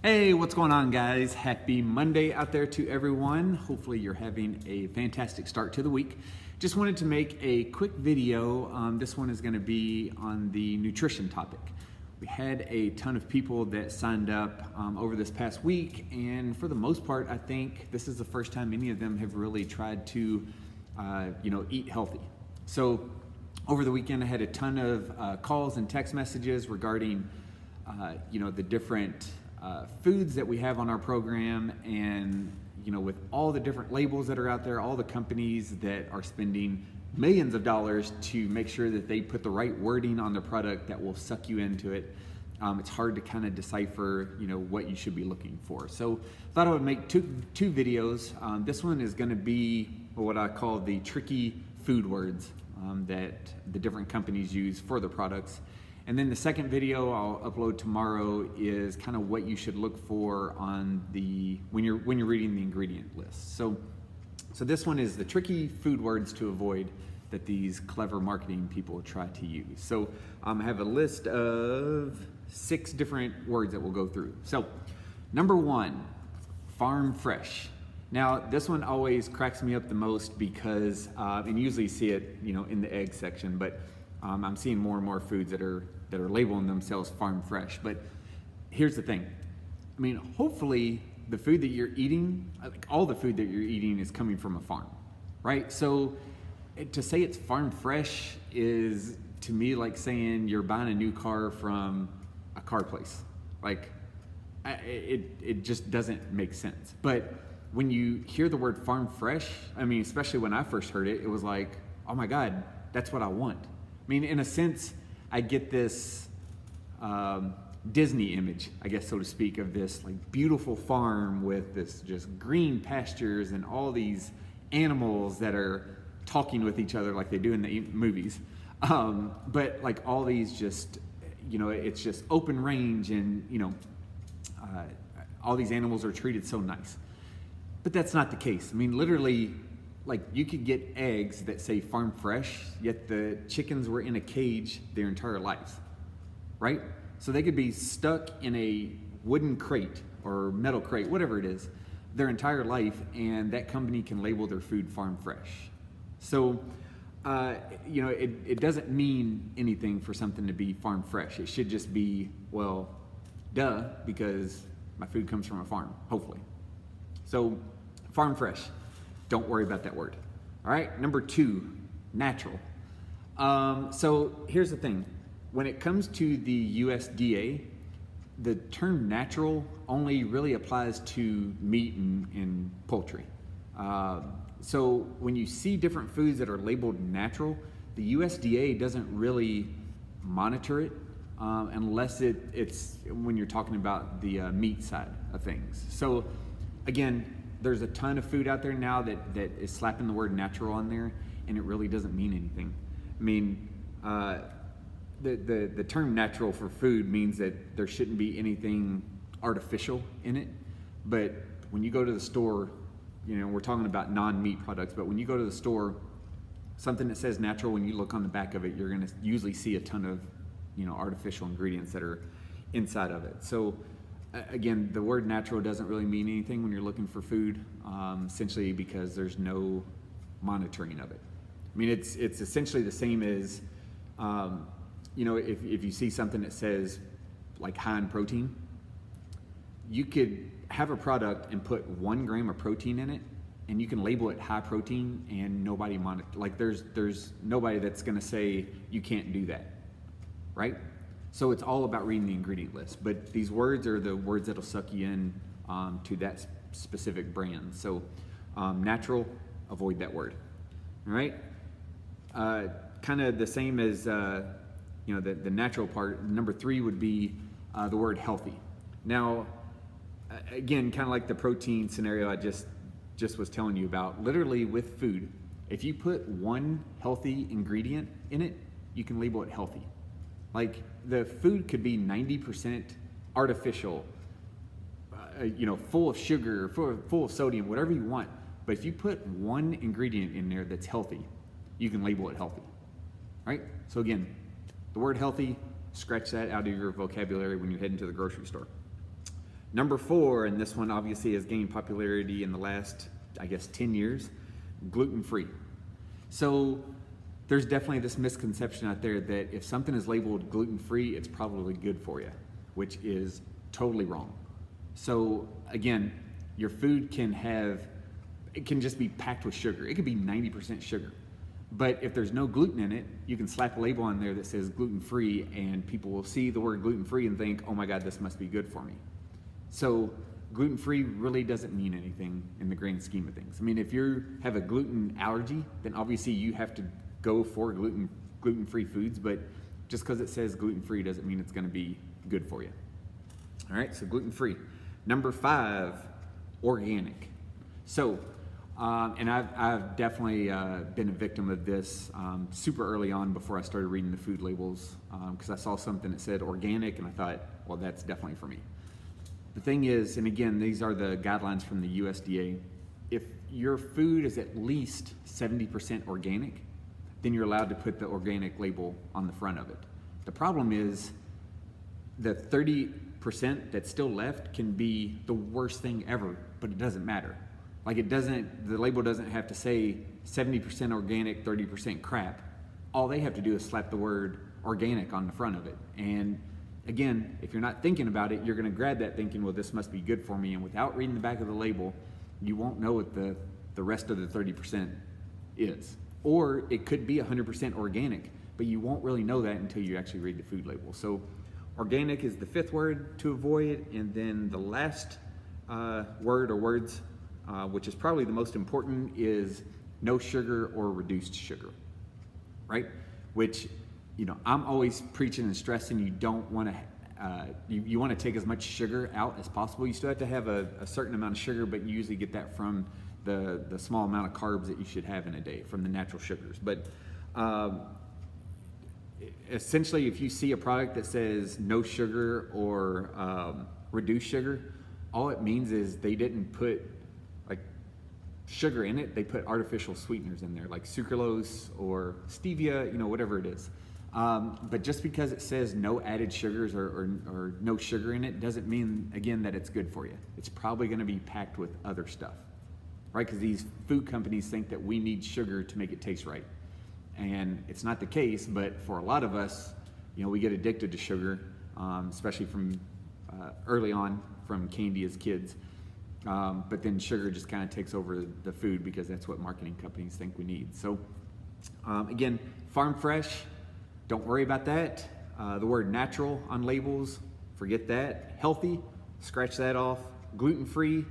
Hey, what's going on, guys? Happy Monday out there to everyone. Hopefully you're having a fantastic start to the week. Just wanted to make a quick video. This one is going to be on the nutrition topic. We had a ton of people that signed up over this past week, and for the most part, I think this is the first time any of them have really tried to, eat healthy. So over the weekend, I had a ton of calls and text messages regarding, the different foods that we have on our program, and with all the different labels that are out there, all the companies that are spending millions of dollars to make sure that they put the right wording on the product that will suck you into it, it's hard to kind of decipher what you should be looking for. So I thought I would make two videos. This one is going to be what I call the tricky food words that the different companies use for the products. And then the second video I'll upload tomorrow is kind of what you should look for on when you're reading the ingredient list. So this one is the tricky food words to avoid that these clever marketing people try to use. So I have a list of 6 different words that we'll go through. So number 1, farm fresh. Now this one always cracks me up the most because, and usually you see it in the egg section, but I'm seeing more and more foods that are labeling themselves farm fresh. But here's the thing. I mean, hopefully the food that you're eating, like all the food that you're eating, is coming from a farm, right? So to say it's farm fresh is, to me, like saying you're buying a new car from a car place. Like, it just doesn't make sense. But when you hear the word farm fresh, I mean, especially when I first heard it, it was like, oh my God, that's what I want. I mean, in a sense, I get this Disney image, I guess, so to speak, of this like beautiful farm with this just green pastures and all these animals that are talking with each other like they do in the movies. But like all these just, it's just open range, and all these animals are treated so nice. But that's not the case. I mean, literally, like, you could get eggs that say farm fresh, yet the chickens were in a cage their entire lives, right? So they could be stuck in a wooden crate or metal crate, whatever it is, their entire life, and that company can label their food farm fresh. So, it doesn't mean anything for something to be farm fresh. It should just be, well, duh, because my food comes from a farm, hopefully. So, farm fresh. Don't worry about that word. All right, number 2, natural. So here's the thing. When it comes to the USDA, the term natural only really applies to meat and poultry. So when you see different foods that are labeled natural, the USDA doesn't really monitor it unless it's when you're talking about the meat side of things. So again, there's a ton of food out there now that is slapping the word natural on there, and it really doesn't mean anything. I mean, the term natural for food means that there shouldn't be anything artificial in it. But when you go to the store, we're talking about non-meat products, but when you go to the store, something that says natural, when you look on the back of it, you're gonna usually see a ton of, artificial ingredients that are inside of it. So again, the word natural doesn't really mean anything when you're looking for food, essentially because there's no monitoring of it. I mean, it's essentially the same as, if you see something that says like high in protein, you could have a product and put 1 gram of protein in it, and you can label it high protein, and nobody monitor. Like there's nobody that's going to say you can't do that, right? So it's all about reading the ingredient list, but these words are the words that'll suck you in to that specific brand. So natural, avoid that word. All right. Kind of the same as the natural part. Number 3 would be the word healthy. Now, again, kind of like the protein scenario I just was telling you about. Literally with food, if you put 1 healthy ingredient in it, you can label it healthy. Like, the food could be 90% artificial, full of sugar, full of sodium, whatever you want. But if you put 1 ingredient in there that's healthy, you can label it healthy, right? So again, the word healthy, scratch that out of your vocabulary when you're heading to the grocery store. Number 4, and this one obviously has gained popularity in the last, I guess, 10 years, gluten-free. So there's definitely this misconception out there that if something is labeled gluten-free, it's probably good for you, which is totally wrong. So again, your food it can just be packed with sugar. It could be 90% sugar. But if there's no gluten in it, you can slap a label on there that says gluten-free, and people will see the word gluten-free and think, oh my God, this must be good for me. So gluten-free really doesn't mean anything in the grand scheme of things. I mean, if you have a gluten allergy, then obviously you have to go for gluten-free foods, but just because it says gluten-free doesn't mean it's gonna be good for you. All right, so gluten-free. Number 5, organic. So, and I've definitely been a victim of this super early on before I started reading the food labels, because I saw something that said organic and I thought, well, that's definitely for me. The thing is, and again, these are the guidelines from the USDA, if your food is at least 70% organic, then you're allowed to put the organic label on the front of it. The problem is the 30% that's still left can be the worst thing ever, but it doesn't matter. Like the label doesn't have to say 70% organic, 30% crap. All they have to do is slap the word organic on the front of it. And again, if you're not thinking about it, you're gonna grab that thinking, well, this must be good for me. And without reading the back of the label, you won't know what the rest of the 30% is. Or it could be 100% organic, but you won't really know that until you actually read the food label. So organic is the 5th word to avoid. And then the last word or words, which is probably the most important, is no sugar or reduced sugar, right? Which, you know, I'm always preaching and stressing you don't want to, you want to take as much sugar out as possible. You still have to have a certain amount of sugar, but you usually get that from the small amount of carbs that you should have in a day from the natural sugars. But essentially, if you see a product that says no sugar or reduced sugar, all it means is they didn't put like sugar in it. They put artificial sweeteners in there, like sucralose or stevia, you know, whatever it is. But just because it says no added sugars or no sugar in it doesn't mean, again, that it's good for you. It's probably going to be packed with other stuff, right? Because these food companies think that we need sugar to make it taste right. And it's not the case, but for a lot of us, you know, we get addicted to sugar, especially from early on from candy as kids. But then sugar just kind of takes over the food because that's what marketing companies think we need. So again, farm fresh, don't worry about that. The word natural on labels, forget that. Healthy, scratch that off. Gluten-free,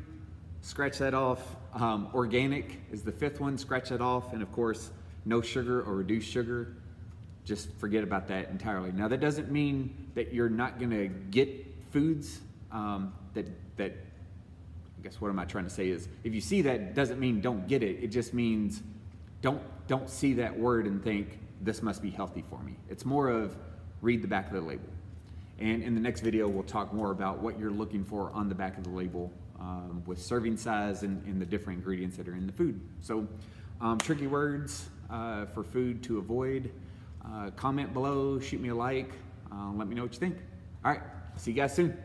scratch that off. Organic is the 5th one, scratch that off. And of course, no sugar or reduced sugar, just forget about that entirely. Now that doesn't mean that you're not gonna get foods that I guess what am I trying to say is, if you see that, doesn't mean don't get it. It just means don't see that word and think this must be healthy for me. It's more of read the back of the label. And in the next video, we'll talk more about what you're looking for on the back of the label with serving size and the different ingredients that are in the food. So tricky words for food to avoid. Comment below, shoot me a like, let me know what you think. All right, see you guys soon.